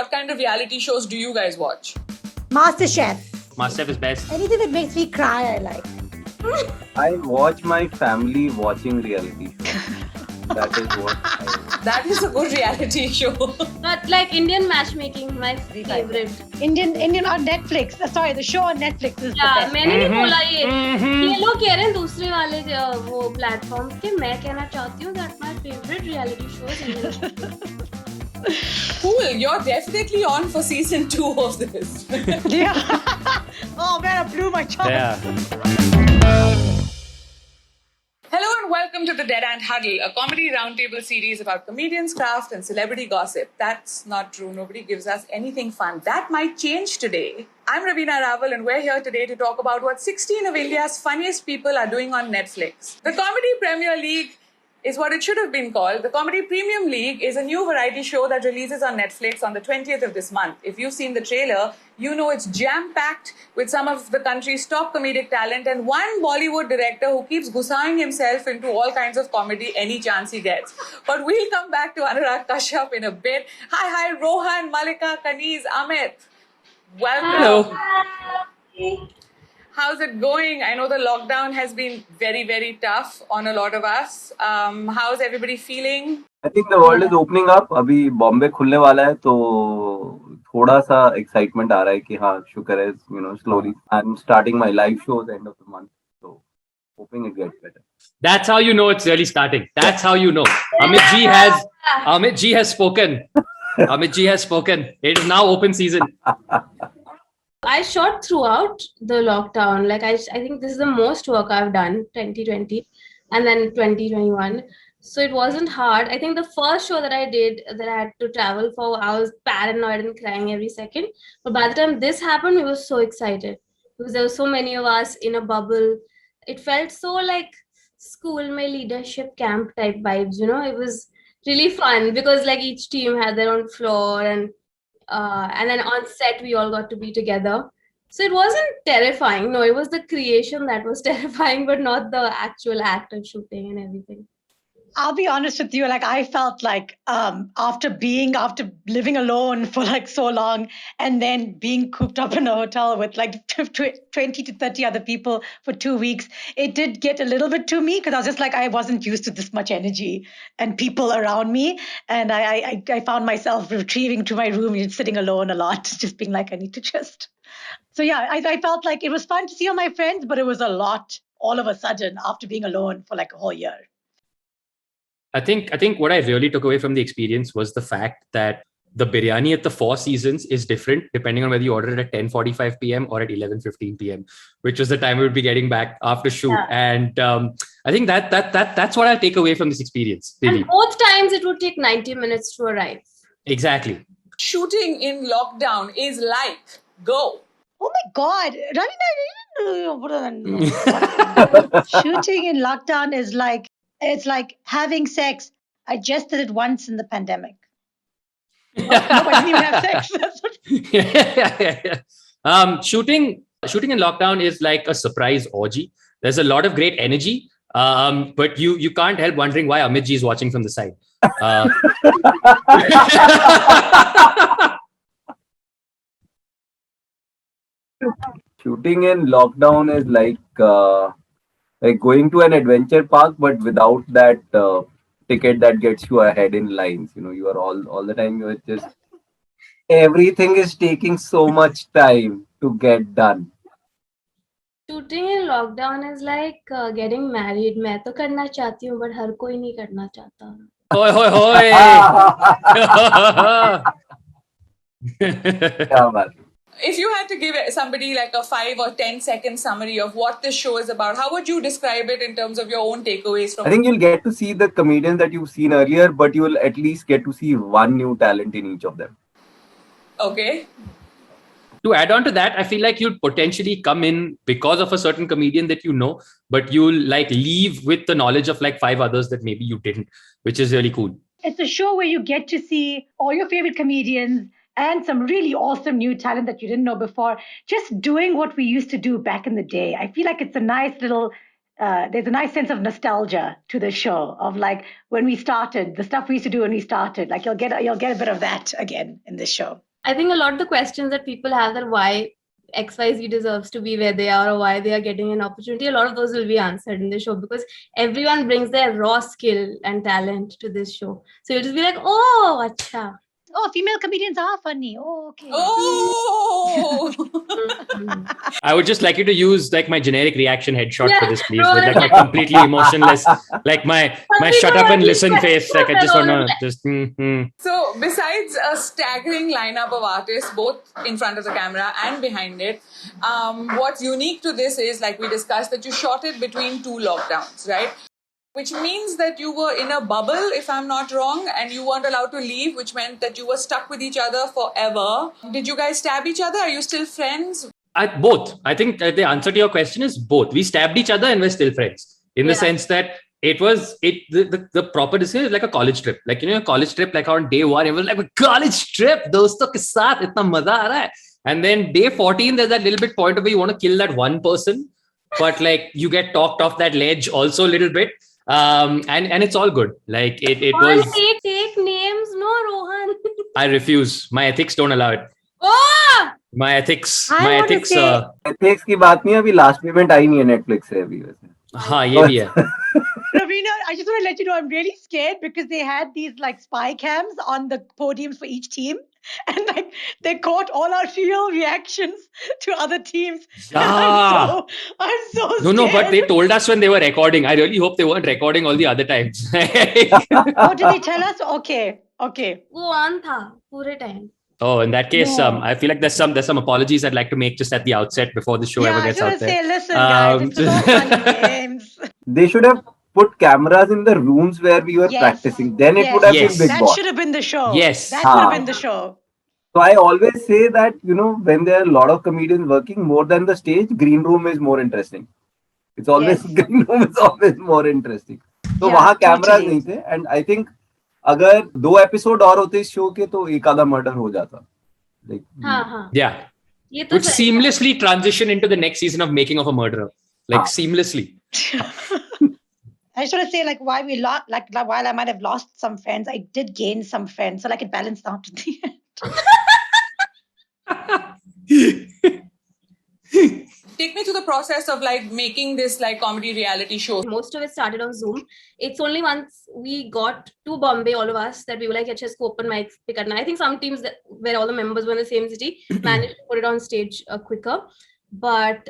what kind of reality shows do you guys watch? MasterChef. MasterChef is best. Anything that makes me cry, I like. I watch my family watching reality shows. That is what That is a good reality show. But like Indian matchmaking, my favorite. Indian on Netflix. Sorry, the show on Netflix is the Yeah, best. मैंने नहीं बोला ये लोग कह रहे हैं दूसरे वाले वो प्लेटफॉर्म के मैं कहना चाहती हूँ that my favorite reality shows. Cool, you're definitely on for season 2 of this. Yeah. Oh man, I blew my chance. Yeah. Hello and welcome to the Dead Ant Huddle, a comedy roundtable series about comedians, craft, and celebrity gossip. That's not true. Nobody gives us anything fun. That might change today. I'm Ravina Raval, and we're here today to talk about what 16 of India's funniest people are doing on Netflix. The Comedy Premier League is what it should have been called. The Comedy Premium League is a new variety show that releases on Netflix on the 20th of this month. If you've seen the trailer, you know it's jam-packed with some of the country's top comedic talent and one Bollywood director who keeps gussaing himself into all kinds of comedy any chance he gets. But we'll come back to Anurag Kashyap in a bit. Hi, Rohan, Malika, Kaniz, Amit. Welcome. Hello. How's it going? I know the lockdown has been very, very tough on a lot of us. How's everybody feeling? I think the world is opening up. अभी बॉम्बे खुलने वाला है तो थोड़ा सा excitement आ रहा है कि हाँ शुक्र है slowly I'm starting my live shows end of the month, so hoping it gets better. That's how you know it's really starting. That's how you know. Amit Ji has spoken. Amit Ji has spoken. It is now open season. I shot throughout the lockdown. Like I think this is the most work I've done 2020 and then 2021. So it wasn't hard. I think the first show that I did that I had to travel for, I was paranoid and crying every second. But by the time this happened, we were so excited because there were so many of us in a bubble. It felt so like school my leadership camp type vibes, you know. It was really fun because like each team had their own floor and then on set we all got to be together. So it wasn't terrifying. No, it was the creation that was terrifying, but not the actual act of shooting and everything. I'll be honest with you. Like I felt like after living alone for like so long and then being cooped up in a hotel with like 20 to 30 other people for 2 weeks, it did get a little bit to me because I was just like I wasn't used to this much energy and people around me, and I found myself retrieving to my room and sitting alone a lot, just being like I need to just. So yeah, I felt like it was fun to see all my friends, but it was a lot all of a sudden after being alone for like a whole year. I think what I really took away from the experience was the fact that the biryani at the Four Seasons is different depending on whether you order it at 10:45 p.m. or at 11:15 p.m., which was the time we would be getting back after shoot. Yeah. And I think that's what I'll take away from this experience. Really. And both times it would take 90 minutes to arrive. Exactly. Shooting in lockdown is like go. Oh my God, shooting in lockdown is like. It's like having sex. I just did it once in the pandemic. No, I didn't even have sex. Shooting in lockdown is like a surprise orgy. There's a lot of great energy, but you can't help wondering why Amit Ji is watching from the side. Shooting in lockdown is like going to an adventure park, but without that ticket that gets you ahead in lines. You are all the time. You're just everything is taking so much time to get done. Shooting in lockdown is like getting married. मैं तो करना चाहती हूँ, but हर कोई नहीं करना चाहता. Yeah, man. If you had to give somebody like a 5 or 10 second summary of what this show is about, how would you describe it in terms of your own takeaways from it? I think you'll get to see the comedians that you've seen earlier, but you'll at least get to see one new talent in each of them. Okay. To add on to that, I feel like you'll potentially come in because of a certain comedian that you know, but you'll like leave with the knowledge of like 5 others that maybe you didn't, which is really cool. It's a show where you get to see all your favorite comedians and some really awesome new talent that you didn't know before, just doing what we used to do back in the day. I feel like it's a nice little, there's a nice sense of nostalgia to the show of like when we started, the stuff we used to do when we started. Like you'll get a bit of that again in this show. I think a lot of the questions that people have that why XYZ deserves to be where they are or why they are getting an opportunity, a lot of those will be answered in the show because everyone brings their raw skill and talent to this show. So you'll just be like, oh, acha. Oh, female comedians are funny. Oh, okay. Oh! I would just like you to use like my generic reaction headshot for Yeah, this, please. no, With like my completely emotionless, like my shut up and listen face. Like I just wanna just. So, besides a staggering lineup of artists, both in front of the camera and behind it, what's unique to this is, like we discussed, that you shot it between 2 lockdowns, right? Which means that you were in a bubble, if I'm not wrong, and you weren't allowed to leave, which meant that you were stuck with each other forever. Did you guys stab each other? Are you still friends? Both. I think the answer to your question is both. We stabbed each other and we're still friends in the sense that the proper decision is like a college trip. Like, a college trip, like on day 1, it was like a college trip. Dosto ke saath, itna maza aa raha hai. And then day 14, there's that little bit point of where you want to kill that one person, but like you get talked off that ledge also a little bit. And it's all good. Like it was. Take names, no, Rohan. I refuse. My ethics don't allow it. Oh! My ethics. Ethics की बात नहीं अभी last payment आई नहीं है Netflix से अभी वैसे. हाँ ये भी है. Ravina, I just want to let you know I'm really scared because they had these like spy cams on the podiums for each team. And like they caught all our real reactions to other teams. Yeah. I'm so scared. No, but they told us when they were recording. I really hope they weren't recording all the other times. Oh, did they tell us? Okay. Go on tha, pure time. Oh, in that case, No. I feel like there's some apologies I'd like to make just at the outset before the show ever gets I out was there. say, listen, guys, it's all fun and games. They should have put cameras in the rooms where we were practicing. Then it would have Yes. been Big That Boss. should have been the show. Yes. That should have been the show. So I always say that, when there are a lot of comedians working more than the stage, green room is more interesting. It's always green room is always more interesting. So वहाँ cameras नहीं थे, and I think अगर 2 episode और होते इस show के तो एक आधा murder हो जाता. Like, Yeah. ये तो Would seamlessly transition into the next season of Making of a Murderer. Like seamlessly. I just want to say, like, while I might have lost some friends, I did gain some friends, so like it balanced out at the end. Take me through the process of like making this like comedy reality show. Most of it started on Zoom. It's only once we got to Bombay, all of us, that we were like, let's just open mics. I think some teams where all the members were in the same city managed to put it on stage quicker. But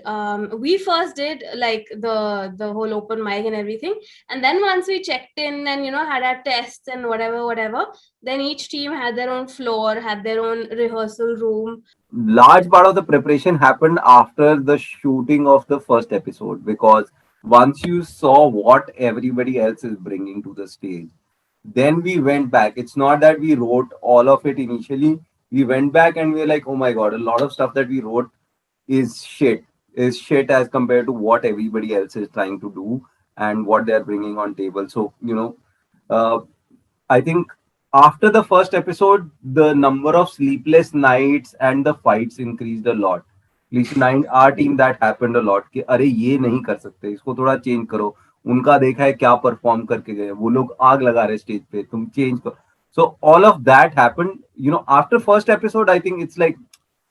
we first did like the whole open mic and everything. And then once we checked in and, had our tests and whatever, then each team had their own floor, had their own rehearsal room. Large part of the preparation happened after the shooting of the first episode, because once you saw what everybody else is bringing to the stage, then we went back. It's not that we wrote all of it initially. We went back and we were like, oh my God, a lot of stuff that we wrote is shit as compared to what everybody else is trying to do and what they're bringing on table. So, I think after the first episode, the number of sleepless nights and the fights increased a lot. At least our team, that happened a lot. कि अरे ये नहीं कर सकते, इसको थोड़ा change करो. उनका देखा है क्या परफॉर्म करके गए, वो लोग आग लगा रहे स्टेज पे, तुम चेंज करो. So all of that happened. After first episode, I think it's like,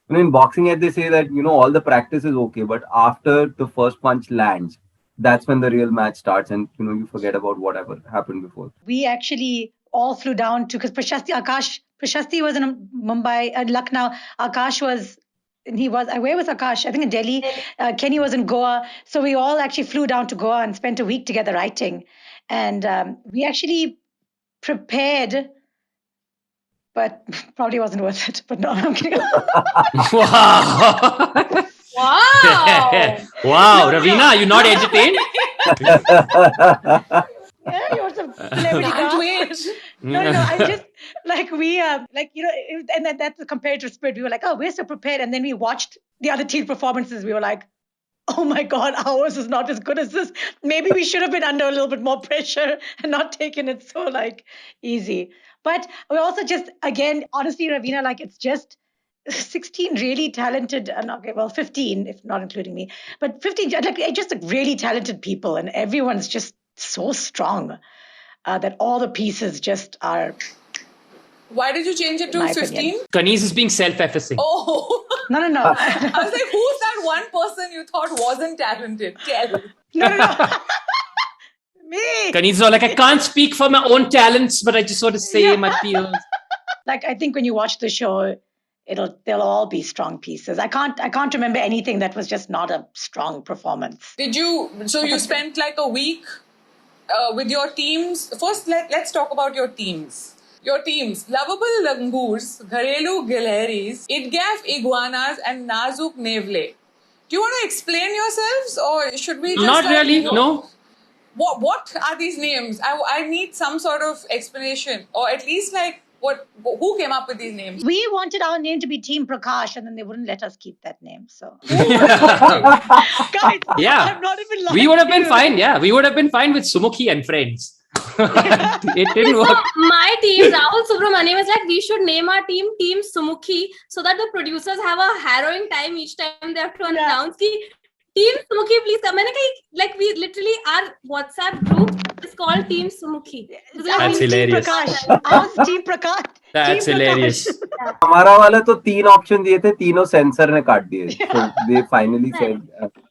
in boxing, they say that, all the practice is okay, but after the first punch lands, that's when the real match starts, and, you forget about whatever happened before. We actually all flew down to, because Prashasti was in Mumbai, Lucknow. Akash was, where was Akash? I think in Delhi. Kenny was in Goa. So we all actually flew down to Goa and spent a week together writing. And we actually prepared, but probably wasn't worth it. But no, I'm kidding. Wow. Wow. Ravina, you're not entertained? Yeah, you want some celebrity gossip? No, I just and that's the comparative spirit. We were like, oh, we're so prepared, and then we watched the other team performances. We were like, oh my God, ours is not as good as this. Maybe we should have been under a little bit more pressure and not taken it so like easy. But we also just, again, honestly, Ravina, like it's just 16 really talented, 15 if not including me, but 15 just like really talented people, and everyone's just so strong that all the pieces just are Why did you change it to My 15? opinion. Kanis is being self-effacing. Oh, No. I was like, who's that one person you thought wasn't talented? Tell. No. Me. Kanis is all like, I can't speak for my own talents, but I just want to say my peers. Like, I think when you watch the show, they'll all be strong pieces. I can't remember anything that was just not a strong performance. Did you? So you spent like a week with your teams. First, let's talk about your teams. Your teams: Lovable Langurs, Gharelu Gilheris, Idgaf Iguanas, and Nazuk Nevle. Do you want to explain yourselves, or should we just Not like, really, no. What are these names? I need some sort of explanation, or at least like who came up with these names? We wanted our name to be Team Prakash, and then they wouldn't let us keep that name. So, guys, Yeah. I'm not even lying. We would have to been you. fine. Yeah, we would have been fine with Sumukhi and friends. It didn't So work. my team, Rahul Subramanian, was like, we should name our team Team Sumukhi so that the producers have a harrowing time each time they have to announce ki Team Sumukhi, please come. Like we literally, our WhatsApp group is called Team Sumukhi. That's Team hilarious. Prakash. Ours Team Prakash. That's Team Prakash. hilarious. हमारा वाला तो 3 option दिए थे, तीनों sensor ने काट दिए. So they finally said,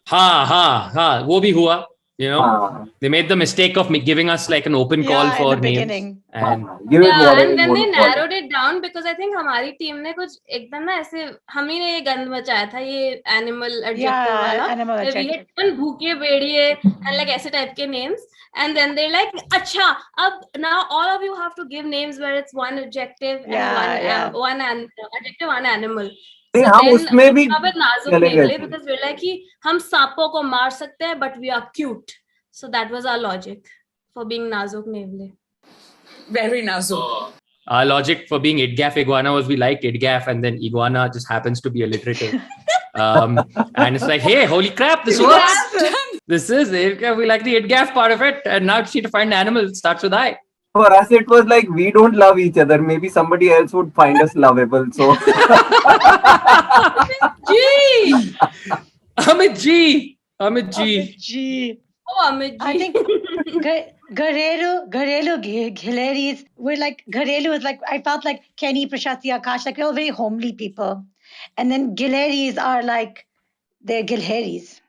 Ha. वो भी हुआ. You know, हाँ, they made the mistake of giving us like an open call Yeah, for in the names. beginning. And give it Yeah, whatever and you then want they to call it. narrowed it down because I think हमारी team ने कुछ एकदम ना ऐसे हम ही ने ये गंद मचाया था ये animal adjective Yeah, वाला. animal We adjective. had even भूखे भेड़िए and like ऐसे type के names, and then they're like अच्छा अब now all of you have to give names where it's one adjective and Yeah. one adjective, one animal. नहीं, So हम then उसमें भी अब नाजुक चले गए नेवले थे. because we're like कि हम सांपों को मार सकते हैं but we are cute. So that was our logic for being Nazuk Nevle. Very Nazuk. our logic for being Idgaf Iguana was we like Idgaf, and then Iguana just happens to be alliterative. And it's like, hey, holy crap, this works. This is Idgaf. We like the Idgaf part of it. And now to find an animal, it starts with I. For us, it was like we don't love each other. Maybe somebody else would find us lovable. So G! Amit G. Amit G. Gee. Oh, Amit G. I think Gharelu Ghileris were like, Gharelu is like, I felt like Kenny, Prashasti, Akash, like they're all very homely people. And then Ghileris are like, they're Gilheris.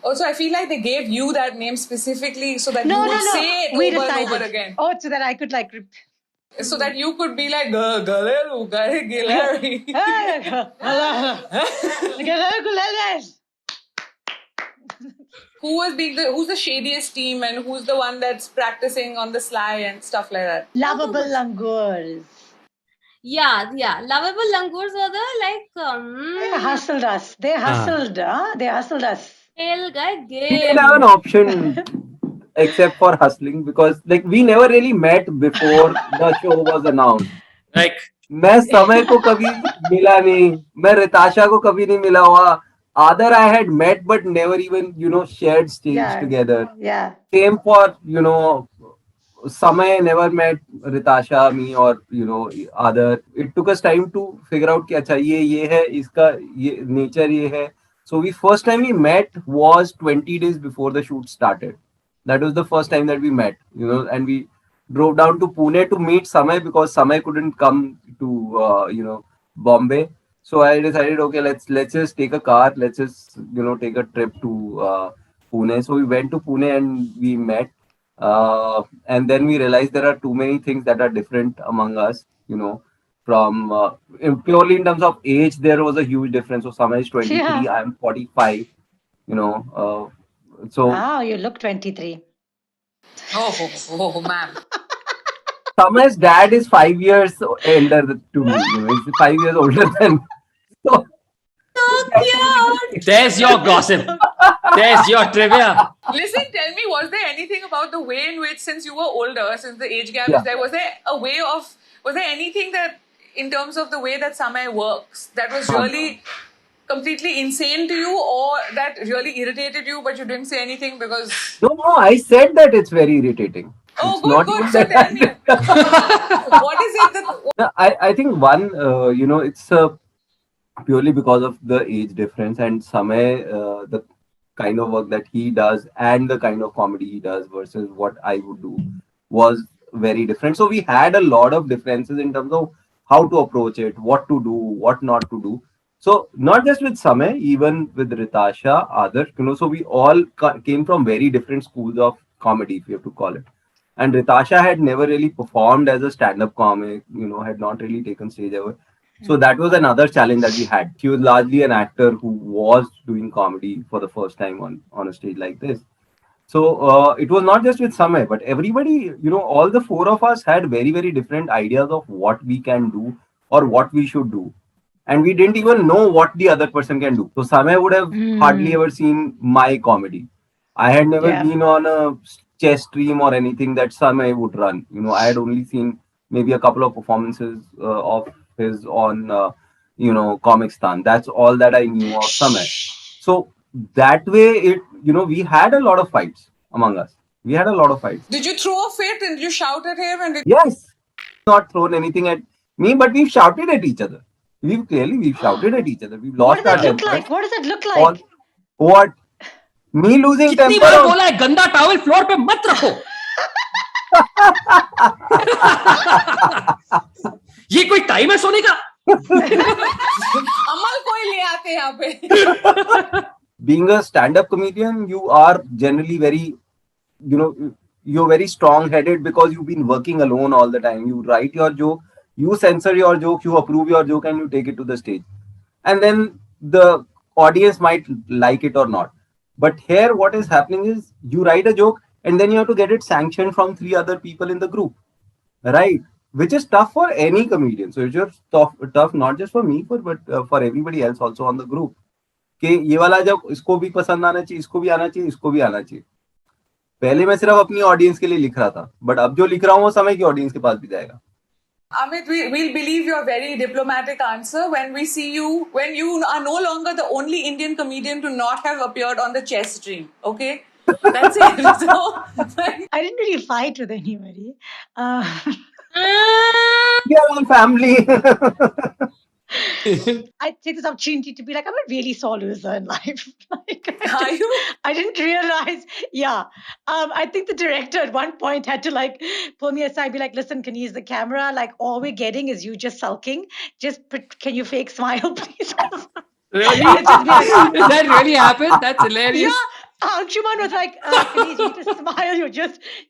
Also, I feel like they gave you that name specifically so that you No. would say it We over and decided. over again. Oh, so that I could like. So that you could be like, Galelu, Gilary. Ghileris. Who's the shadiest team and who's the one that's practicing on the sly and stuff like that? Lovable Langurs. Yeah. Lovable Langurs were the They hustled us. They hustled us. Tail guy we didn't have game. an option except for hustling because like we never really met before the show was announced. Like, मैं समय को कभी मिला नहीं, मैं रिताशा को कभी नहीं मिला हुआ. Other I had met but never even shared stage together. Yeah. Same for Samay never met Ritasha, me or other. It took us time to figure out कि अच्छा ये है इसका ये nature ये है. So first time we met was 20 days before the shoot started. That was the first time that we met, and we drove down to Pune to meet Samay because Samay couldn't come to Bombay. So I decided, okay, let's just take a car. Let's just take a trip to Pune. So we went to Pune and we met. And then we realized there are too many things that are different among us. From purely in terms of age, there was a huge difference. So Samay is 23, I am 45. So wow, you look 23. Oh, man. Samay's dad is 5 years elder to me. He's 5 years older than. So cute. there's your gossip. There's your trivia. Listen, tell me, was there anything about the way in which, since you were older, since the age gap Yeah. is there, was there anything that, in terms of the way that Samay works, that was really completely insane to you or that really irritated you, but you didn't say anything because... No, I said that it's very irritating. Oh, It's good. even So that- tell me, what is it that... No, I think one, it's purely because of the age difference and Samay, the kind of work that he does and the kind of comedy he does versus what I would do was very different. So we had a lot of differences in terms of how to approach it, what to do, what not to do. So not just with Samay, even with Ritasha, Adarsh, so we all came from very different schools of comedy, if you have to call it. And Ritasha had never really performed as a stand-up comic, had not really taken stage ever. So that was another challenge that we had. She was largely an actor who was doing comedy for the first time on a stage like this. So it was not just with Samay, but everybody, all the four of us had very, very different ideas of what we can do or what we should do. And we didn't even know what the other person can do. So Samay would have hardly ever seen my comedy. I had never been on a chess stream or anything that Samay would run. I had only seen maybe a couple of performances of his on, Comicstan. That's all that I knew of Samay. So that way, we had a lot of fights among us. We had a lot of fights. Did you throw a fit and you shout at him? And Yes, not thrown anything at me, but we've shouted at each other. We've shouted at each other. We've What lost does our that look temper. like? What does that look All, like? what? Me losing कितनी temper? Bar or- बोला है गंदा towel floor पे मत रखो. ये कोई time है सोने का? अमल कोई ले आते हैं यहाँ पे. Being a stand-up comedian, you are generally very, you're very strong-headed because you've been working alone all the time. You write your joke, you censor your joke, you approve your joke, and you take it to the stage. And then the audience might like it or not. But here, what is happening is you write a joke, and then you have to get it sanctioned from 3 other people in the group, right? Which is tough for any comedian. So it's just tough not just for me, but for everybody else also on the group. कि ये वाला जब इसको भी पसंद आना चाहिए, इसको भी आना चाहिए, इसको भी आना चाहिए. पहले मैं सिर्फ अपनी ऑडियंस के लिए लिख रहा था, बट अब जो लिख रहा हूँ वो समय की ऑडियंस के पास भी जाएगा. Amit, we'll believe your very diplomatic answer when we see you, when you are no longer the only Indian comedian to not have appeared on the chess stream. Okay? That's it. So, I didn't really fight with anybody. We are all family. I take this opportunity to be like, I'm a really sore loser in life. are you? I didn't realize. Yeah. I think the director at one point had to like pull me aside, be like, listen, can you use the camera? Like, all we're getting is you just sulking. Can you fake smile, please? Really? It's just be like, Did that really happen? That's hilarious. yeah. Anshuman was like, please, you need to smile.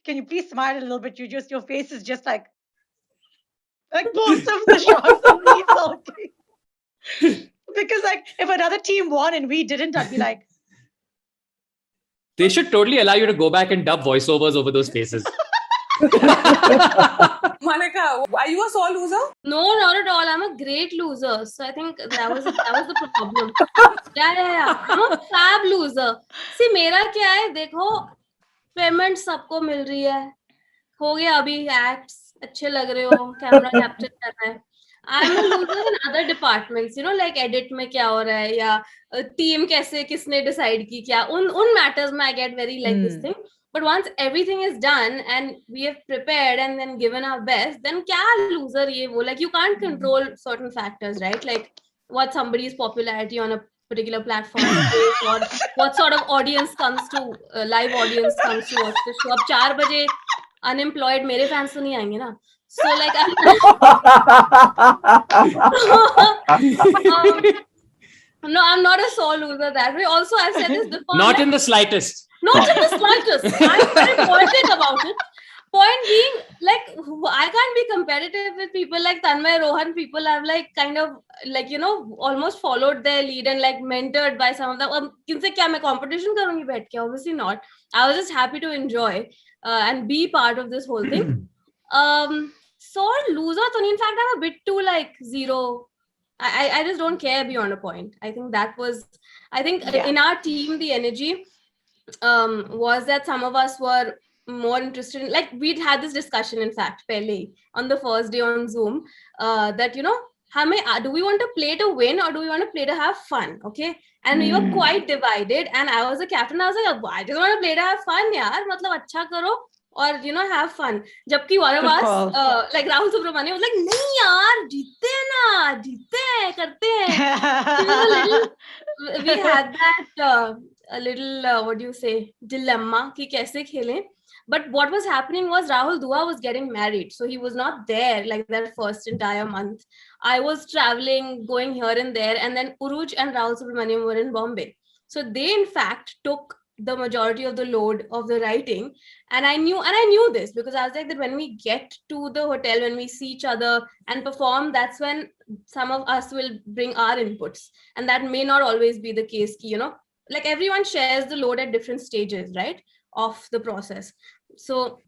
Can you please smile a little bit? Your face is just like most of the shots of me sulking. Because like, if another team won and we didn't, I'd be like, They should totally allow you to go back and dub voiceovers over those faces. Malika, are you a sore loser? No, not at all. I'm a great loser. So I think that was the problem. Yeah. I'm a fab loser. See, मेरा क्या है देखो, payment सबको मिल रही है, हो गया अभी एक्ट्स अच्छे लग रहे हो, कैमरा कैप्चर कर रहा है. I'm a loser in other departments, like edit में क्या हो रहा है या टीम कैसे किसने decide की क्या, उन matters में I get very like this thing. But once everything is done and we have prepared and then given our best, then क्या loser ये वो, like you can't control certain factors, right? Like what somebody's popularity on a particular platform is, or what sort of audience comes to live audience comes to watch the show. अब 4 बजे unemployed मेरे fans तो नहीं आएंगे ना. So like no, I'm not a sore loser that way. Also, I've said this before. Not in the slightest. Not in the slightest. I'm very poetic about it. Point being, like, I can't be competitive with people like Tanmay, Rohan. People have like kind of like, almost followed their lead and like mentored by some of them. किनसे क्या मैं competition करूँगी बैठ के? Obviously not. I was just happy to enjoy and be part of this whole thing. Sore loser, so in fact, I'm a bit too like zero. I just don't care beyond a point. I think in our team, the energy was that some of us were more interested in, like, we'd had this discussion, in fact, pehle, on the first day on Zoom, that, do we want to play to win or do we want to play to have fun? Okay. And we were quite divided. And I was a captain. I was like, I just want to play to have fun, yaar. Matlab, acha karo. Or, have fun. Jabki one of us, like Rahul Subramanian was like, nahi yaar, jeete karte hain. We had that, a little, what do you say, dilemma, ki kaise khele. But what was happening was Rahul Dua was getting married. So he was not there like that first entire month. I was traveling, going here and there. And then Uruj and Rahul Subramaniam were in Bombay. So they, in fact, took the majority of the load of the writing. And I knew this because I was like that when we get to the hotel, when we see each other and perform, that's when some of us will bring our inputs. And that may not always be the case, you know, like everyone shares the load at different stages, right, of the process. So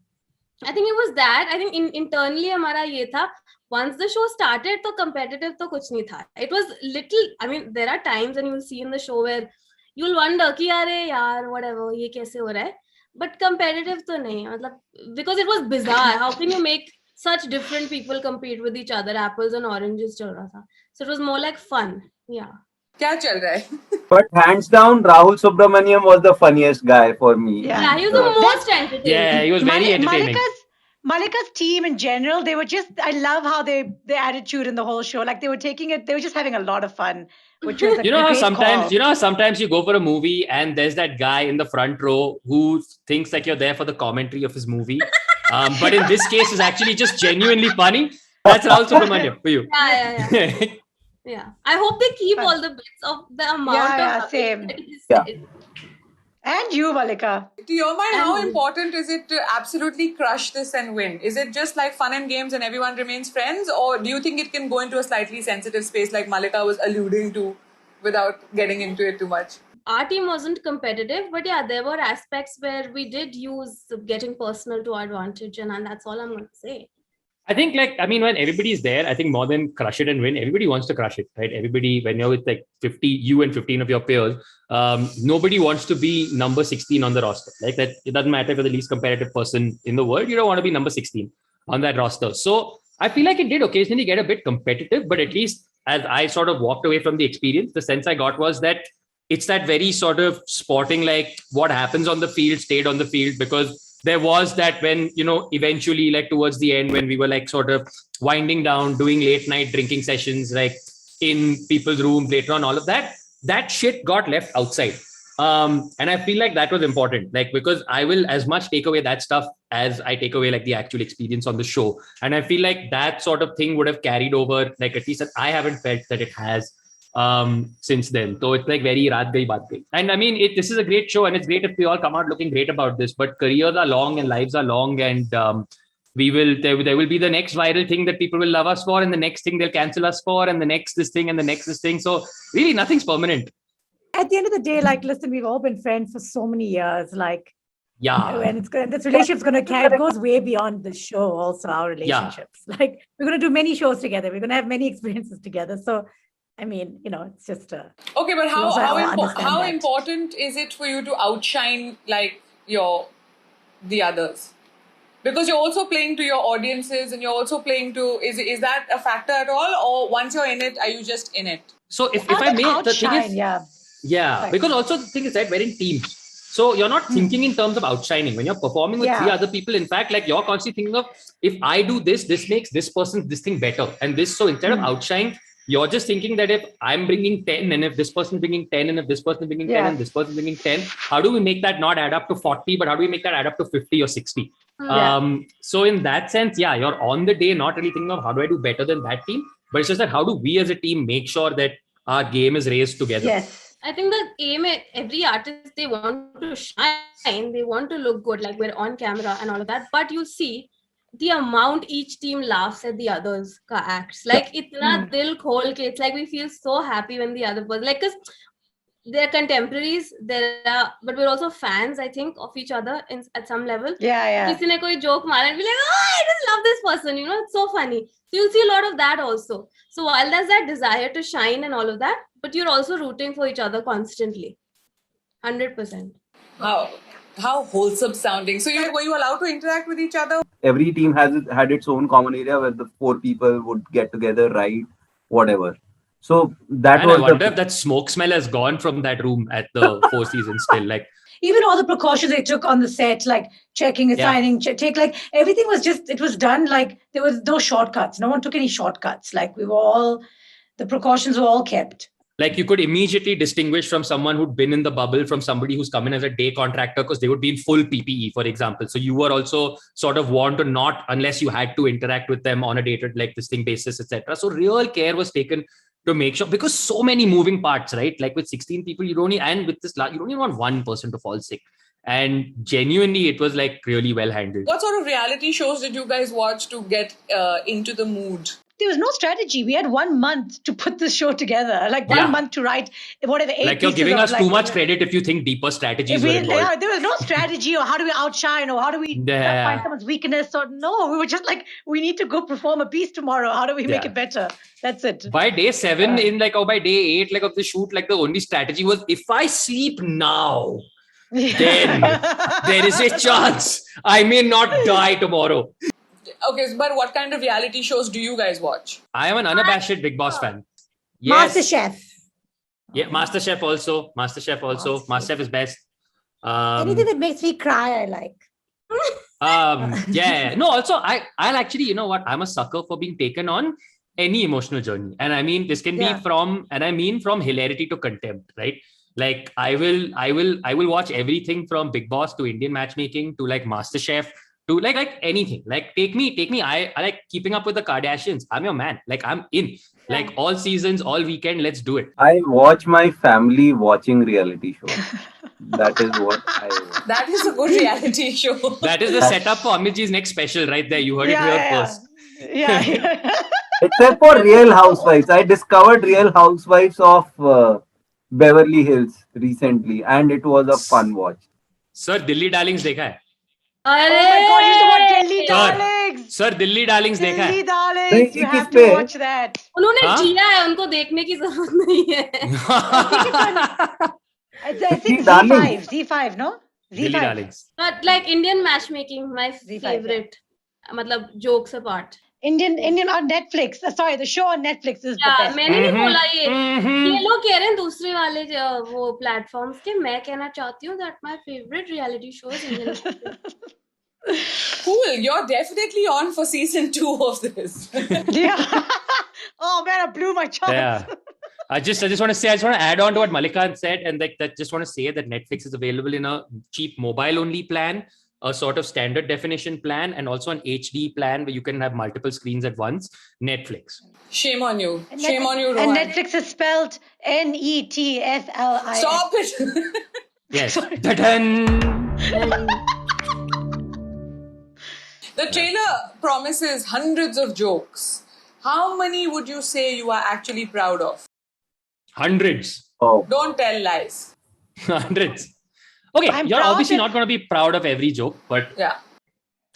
I think it was that. I think internally हमारा ये था, once the show started, तो competitive तो कुछ नहीं था. It was little, I mean, there are times and you will see in the show where you'll wonder कि अरे यार whatever ये कैसे हो रहा है, but competitive तो नहीं, मतलब because it was bizarre. How can you make such different people compete with each other? Apples and oranges चल रहा था. So it was more like fun. Yeah. क्या चल रहा है? But hands down, Rahul Subramaniam was the funniest guy for me. Yeah, he was the most entertaining. Yeah, he was very entertaining. Malika's team in general, they were just, I love how their attitude in the whole show, like they were just having a lot of fun, which was a You know how great sometimes call. sometimes you go for a movie and there's that guy in the front row who thinks like you're there for the commentary of his movie. But in this case is actually just genuinely funny. That's Rahul Subramaniam for you. Yeah. Yeah. I hope they keep all the bits of the amount of same. that he Yeah. said. And you, Malika. To your mind, how And- important is it to absolutely crush this and win? Is it just like fun and games and everyone remains friends? Or do you think it can go into a slightly sensitive space like Malika was alluding to without getting into it too much? Our team wasn't competitive, but yeah, there were aspects where we did use getting personal to our advantage, and that's all I'm going to say. I think when everybody's there, I think more than crush it and win, everybody wants to crush it, right? Everybody, when you're with like 50, you and 15 of your peers, nobody wants to be number 16 on the roster. Like that, it doesn't matter if you're the least competitive person in the world, you don't want to be number 16 on that roster. So I feel like it did occasionally get a bit competitive, but at least as I sort of walked away from the experience, the sense I got was that it's that very sort of sporting, like what happens on the field stayed on the field, because there was that when, eventually like towards the end, when we were like sort of winding down, doing late night drinking sessions, like in people's rooms later on, all of that shit got left outside. And I feel like that was important, like, because I will as much take away that stuff as I take away like the actual experience on the show. And I feel like that sort of thing would have carried over, like at least I haven't felt that it has since then. So it's like very raat gayi baat gayi. And I mean, this is a great show and it's great if we all come out looking great about this, but careers are long and lives are long, and there will be the next viral thing that people will love us for, and the next thing they'll cancel us for, and the next this thing and the next this thing. So really nothing's permanent. At the end of the day, like, listen, we've all been friends for so many years, like, Yeah. and this relationship's going to carry, it goes way beyond the show also, our relationships. Like, we're going to do many shows together. We're going to have many experiences together. So, I mean, it's just Okay, but also understand how that. important is it for you to outshine like the others? Because you're also playing to your audiences and you're also playing to, is that a factor at all? Or once you're in it, are you just in it? So if I may, the thing is, yeah. right. Because also the thing is that we're in teams. So you're not thinking in terms of outshining. When you're performing with three other people, in fact, like you're constantly thinking of, if I do this makes this person this thing better. And this, so instead of outshining, you're just thinking that if I'm bringing 10 and if this person's bringing 10 and if this person's bringing 10 and this person's bringing 10, how do we make that not add up to 40, but how do we make that add up to 50 or 60? So in that sense, you're on the day not really thinking of how do I do better than that team, but it's just that how do we as a team make sure that our game is raised together? Yes. I think the aim, every artist, they want to shine, they want to look good, like we're on camera and all of that. But you see the amount each team laughs at the others' acts. Like, itna dil khol ke, it's like we feel so happy when the other person, like, because they're contemporaries, but we're also fans, I think, of each other at some level. Yeah. Kisi ne koi joke mara and be like, oh, I just love this person, it's so funny. So you'll see a lot of that also. So while there's that desire to shine and all of that, but you're also rooting for each other constantly. 100%. How wholesome sounding. So were you allowed to interact with each other? Every team had its own common area where the 4 people would get together, write, whatever. So that And was I wonder if that smoke smell has gone from that room at the 4 seasons still. Like, Even all the precautions they took on the set, like checking, assigning, take, like everything was just, it was done like there was no shortcuts. No one took any shortcuts. Like the precautions were all kept. Like you could immediately distinguish from someone who'd been in the bubble from somebody who's come in as a day contractor because they would be in full PPE, for example. So you were also sort of warned to not, unless you had to interact with them on a day-to-day like this thing basis, etc. So real care was taken to make sure, because so many moving parts, right? Like with 16 people, you don't need, and with this, you don't even want one person to fall sick. And genuinely, it was like really well handled. What sort of reality shows did you guys watch to get into the mood? There was no strategy. We had 1 month to put this show together, like 1 month to write whatever. 8 like you're giving us too much credit if you think deeper strategies were involved. Yeah, there was no strategy or how do we outshine or how do we find someone's weakness or no. We were just like, we need to go perform a piece tomorrow. How do we make it better? That's it. By day 7 by day 8 of the shoot, like the only strategy was, if I sleep now, then there is a chance I may not die tomorrow. Okay, but what kind of reality shows do you guys watch? I am an unabashed Big Boss fan. Yes. MasterChef. Yeah, MasterChef also. MasterChef is best. Anything that makes me cry, I like. No, also I'll actually, you know what? I'm a sucker for being taken on any emotional journey. And I mean, this can be from hilarity to contempt, right? Like I will watch everything from Big Boss to Indian matchmaking to like MasterChef to like anything. Like take me. I like keeping up with the Kardashians. I'm your man. Like I'm in. Like all seasons, all weekend, let's do it. I watch my family watching reality shows. That is what I watch. That is a good reality show. That is the setup for Amitji's next special right there. You heard it here first. Yeah. Except for Real Housewives. I discovered Real Housewives of Beverly Hills recently and it was a fun watch. Sir, Dilli Darlings dekha hai? Oh my God, you watch Delhi Darlings. Sir, Dilli Darlings dekha hai? Delhi Darlings, you have to watch that. उन्होंने जिया है, उनको देखने की जरूरत नहीं है. I think Z5, no? Dilli Darlings. But like Indian matchmaking, my favorite. मतलब jokes apart. Indian on Netflix. Sorry, the show on Netflix is the best. मैंने नहीं बोला ये लोग कह रहे हैं दूसरे वाले वो platforms के. मैं कहना चाहती हूँ that my favorite reality show is Indian. Cool, you're definitely on for season 2 of this. Yeah. Oh man, I blew my chance. Yeah. I just want to add on to what Malika said, and like that, just want to say that Netflix is available in a cheap mobile only plan, a sort of standard definition plan, and also an HD plan where you can have multiple screens at once. Netflix. Shame on you. Shame on you, And Rohan. Netflix is spelled Netflix. Stop it. Yes. Ta-dan! The trailer promises hundreds of jokes. How many would you say you are actually proud of? Hundreds. Oh. Don't tell lies. Hundreds. Okay, you're obviously not going to be proud of every joke, but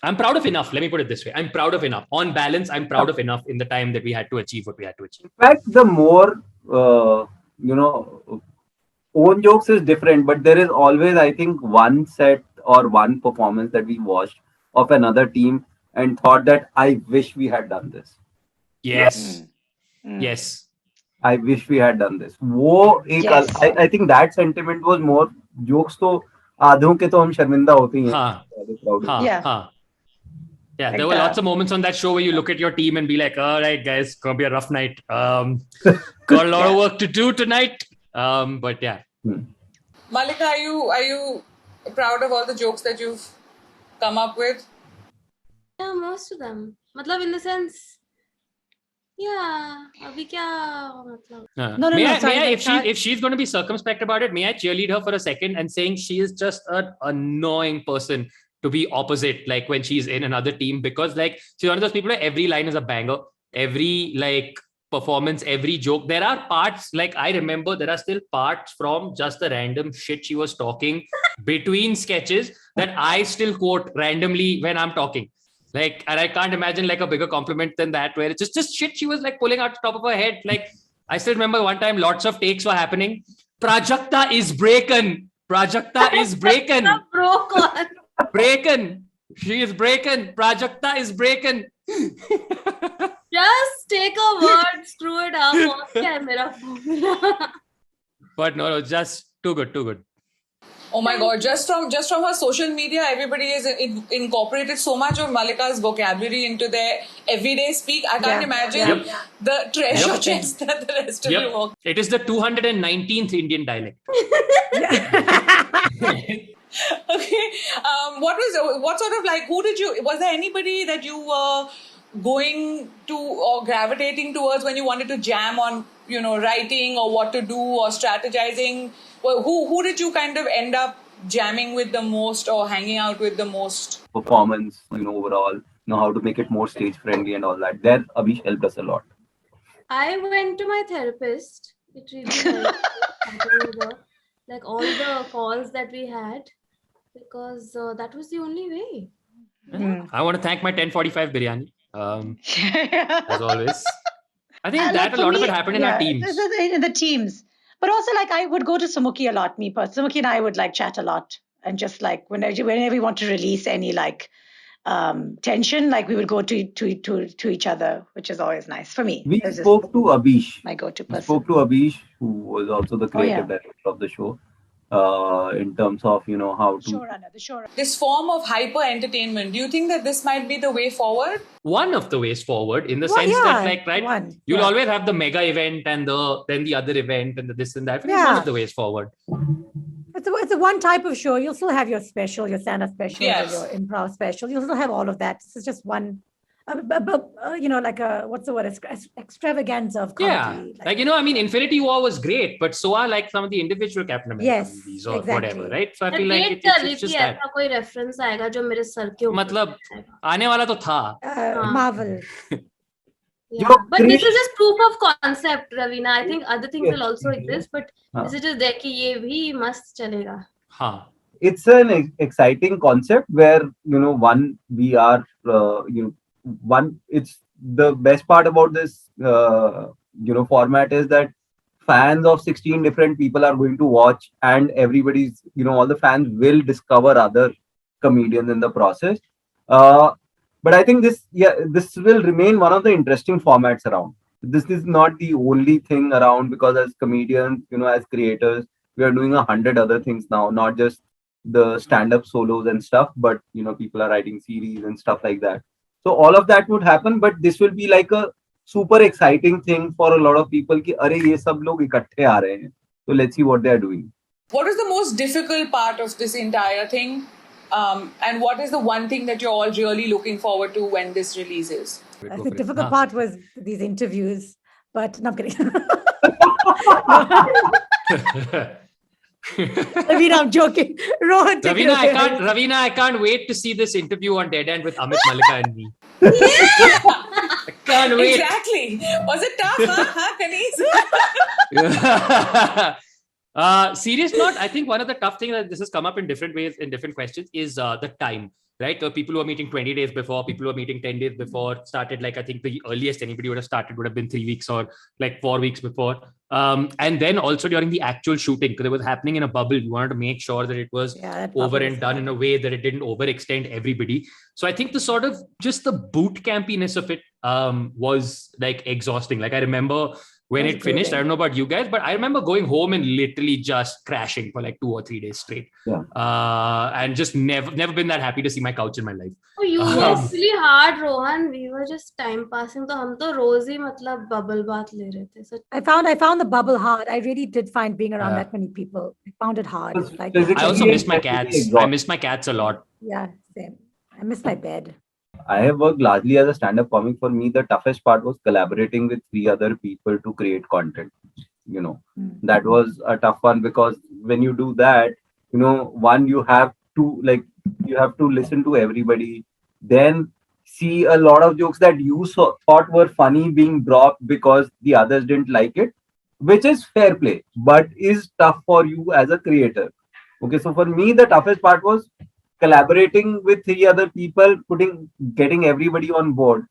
I'm proud of enough. Let me put it this way. I'm proud of enough. On balance, I'm proud of enough in the time that we had to achieve what we had to achieve. In fact, the more, own jokes is different, but there is always, I think, one set or one performance that we watched of another team and thought that I wish we had done this. Yes. Yes. I wish we had done this. I think that sentiment was more jokes तो आधों के तो हम शर्मिंदा होते ही हैं. Yeah, there were lots of moments on that show where you look at your team and be like, all right, guys, it's going to be a rough night. Got a lot of work to do tonight. But yeah. Malika, are you proud of all the jokes that you've come up with? Yeah, most of them. मतलब in the sense, yeah. अभी क्या मतलब? No. If she's going to be circumspect about it, may I cheerlead her for a second and saying she is just an annoying person to be opposite, like when she's in another team, because like she's one of those people where every line is a banger, every like performance, every joke. There are parts, like I remember there are still parts from just the random shit she was talking between sketches that I still quote randomly when I'm talking. Like, and I can't imagine like a bigger compliment than that, where it's just shit she was like pulling out the top of her head. Like, I still remember one time lots of takes were happening. Prajakta is breaken. Prajakta is breaken. Breaken. She is breaken. Prajakta is breaken. Just take a word, screw it up. But no, just too good. Oh my God! Just from her social media, everybody is incorporated so much of Mallika's vocabulary into their everyday speak. I can't imagine the treasure chest that the rest of you work. It is the 219th Indian dialect. Okay. What sort of like, was there anybody that you were going to or gravitating towards when you wanted to jam on, writing or what to do or strategizing? Well, who did you kind of end up jamming with the most or hanging out with the most? Performance, overall, how to make it more stage friendly and all that. There, Abhish helped us a lot. I went to my therapist. It really helped. Like all the calls that we had, because that was the only way. I want to thank my 1045 biryani. As always. I think that a lot of it happened in our teams. In the teams. But also, like, I would go to Sumukhi a lot, me personally. Sumukhi and I would, like, chat a lot. And just, like, whenever we want to release any, like, tension, like, we would go to each other, which is always nice for me. We spoke to Abhish. My go-to person. We spoke to Abhish, who was also the creative director of the show. In terms of, how to... The showrunner. This form of hyper entertainment, do you think that this might be the way forward? One of the ways forward, in the sense that, like, right, you'll always have the mega event and then the other event and the this and that. It's one of the ways forward. It's a one type of show. You'll still have your special, your stand-up special, or your improv special. You'll still have all of that. This is just one... like a, what's the word? Extravaganza of comedy. Yeah. Infinity War was great, but so are like some of the individual Captain America movies or whatever, right? So I feel like it's just that. कोई reference आएगा जो मेरे sir के ऊपर मतलब आने वाला तो था. Marvel. Yeah, but this is just proof of concept, Ravina. I think other things will also exist, but this is just there कि ये भी मस्त चलेगा. हाँ. It's an exciting concept where, one, we are, it's the best part about this, format is that fans of 16 different people are going to watch, and everybody's, all the fans will discover other comedians in the process. But I think this will remain one of the interesting formats around. This is not the only thing around, because as comedians, as creators, we are doing 100 other things now, not just the stand-up solos and stuff, but people are writing series and stuff like that. So all of that would happen, but this will be like a super exciting thing for a lot of people ki arey ye sab log ikatthe aa rahe hain. So let's see what they are doing. What is the most difficult part of this entire thing? And what is the one thing that you're all really looking forward to when this releases? The difficult part was these interviews, but no, I'm kidding. Ravina, I'm joking. Rohan, Ravina, I can't wait to see this interview on Dead End with Amit, Mallika and me. I can't wait. Exactly. Was it tough, Kanis? Serious note, I think one of the tough things that this has come up in different ways, in different questions, is the time. Right? People who are meeting 20 days before, people who are meeting 10 days before, started like, I think the earliest anybody would have started would have been 3 weeks or like 4 weeks before. And then also during the actual shooting, because it was happening in a bubble, you wanted to make sure that it was over and done in a way that it didn't overextend everybody. So I think the sort of just the boot campiness of it was like exhausting. Like I remember when it finished, I don't know about you guys, but I remember going home and literally just crashing for like 2 or 3 days straight. And just never been that happy to see my couch in my life. Oh, you worked really hard, Rohan. We were just time passing. So hum to roz hi matlab bubble bath le rahe the. So I found the bubble hard. I really did find being around that many people. I found it hard. Like I also miss my cats. I miss my cats a lot. Yeah, same. I miss my bed. I have worked largely as a stand-up comic. For me, the toughest part was collaborating with 3 other people to create content. That was a tough one, because when you do that, one, you have to listen to everybody, then see a lot of jokes that you thought were funny being dropped because the others didn't like it, which is fair play, but is tough for you as a creator. Okay, so for me, the toughest part was collaborating with 3 other people, getting everybody on board,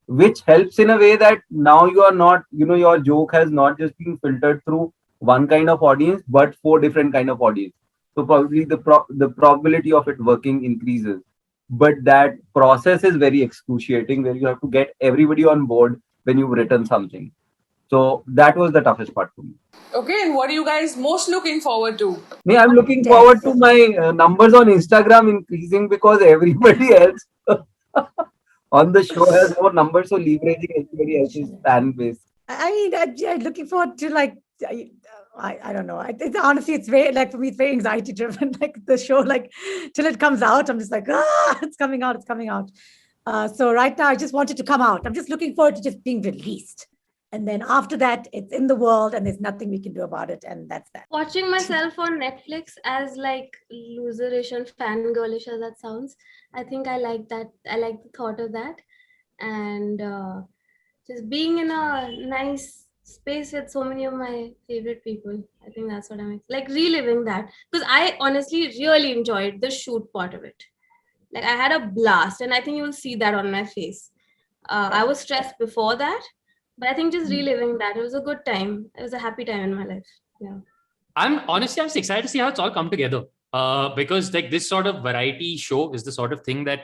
which helps in a way that now you are not, your joke has not just been filtered through one kind of audience, but 4 different kind of audience. So probably the probability of it working increases. But that process is very excruciating, where you have to get everybody on board when you've written something. So that was the toughest part for me. Okay, and what are you guys most looking forward to? Me, I'm looking forward to my numbers on Instagram increasing because everybody else on the show has more numbers, so leveraging everybody else's fan base. I mean, I'm looking forward to like, I don't know. Honestly, it's very, like, for me, it's very anxiety driven. Like the show, like till it comes out, I'm just like, it's coming out, it's coming out. So right now, I just want it to come out. I'm just looking forward to just being released. And then after that, it's in the world and there's nothing we can do about it. And that's that. Watching myself on Netflix as like loserish and fangirlish as that sounds, I think I like that. I like the thought of that. And just being in a nice space with so many of my favorite people. I think that's what I'm like, reliving that. Because I honestly really enjoyed the shoot part of it. Like I had a blast, and I think you will see that on my face. I was stressed before that. But I think just reliving that, it was a good time. It was a happy time in my life. Yeah. I'm just excited to see how it's all come together. Because like this sort of variety show is the sort of thing that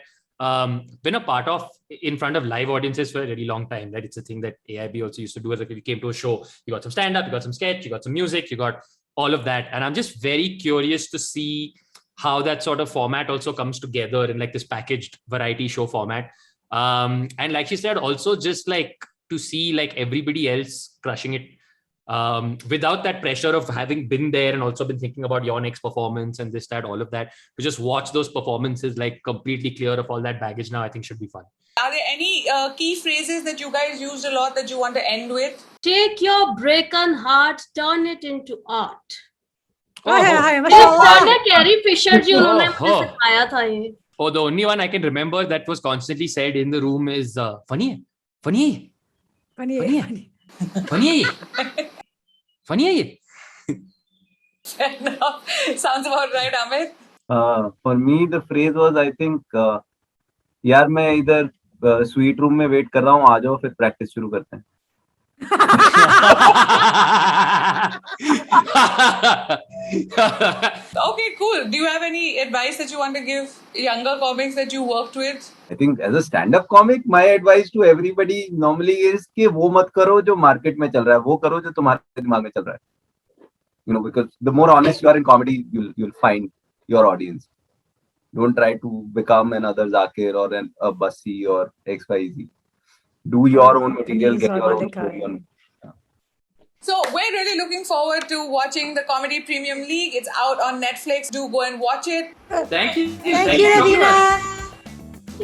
been a part of in front of live audiences for a really long time. That it's a thing that AIB also used to do. Like if you came to a show, you got some stand-up, you got some sketch, you got some music, you got all of that. And I'm just very curious to see how that sort of format also comes together in like this packaged variety show format. And like she said, also just like to see like everybody else crushing it without that pressure of having been there and also been thinking about your next performance and this, that, all of that, to just watch those performances like completely clear of all that baggage now, I think should be fun. Are there any key phrases that you guys used a lot that you want to end with? Take your broken heart, turn it into art. Carrie Fisher ji unhone mujhe sikhaya tha ye. Oh, the only one I can remember that was constantly said in the room is funny hai. Fair enough. Sounds about right, Amit. For me, the phrase was, I think, यार मैं इधर suite room में wait कर रहा हूँ, आ जाओ फिर practice शुरू करते हैं. Okay, cool. Do you have any advice that you want to give younger comics that you worked with? I think as a stand-up comic, my advice to everybody normally is कि वो मत करो जो market में चल रहा है, वो करो जो तुम्हारे दिमाग में चल रहा है. You know, because the more honest you are in comedy, you'll find your audience. Don't try to become another Zakir or a Bassi or XYZ. Do your own material, get your own story on. So we're really looking forward to watching the Comedy Premium League. It's out on Netflix. Do go and watch it. Thank you. Thank you, Ravina.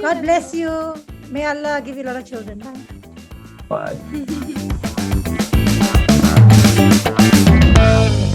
God bless you. May Allah give you a lot of children. Bye. Bye.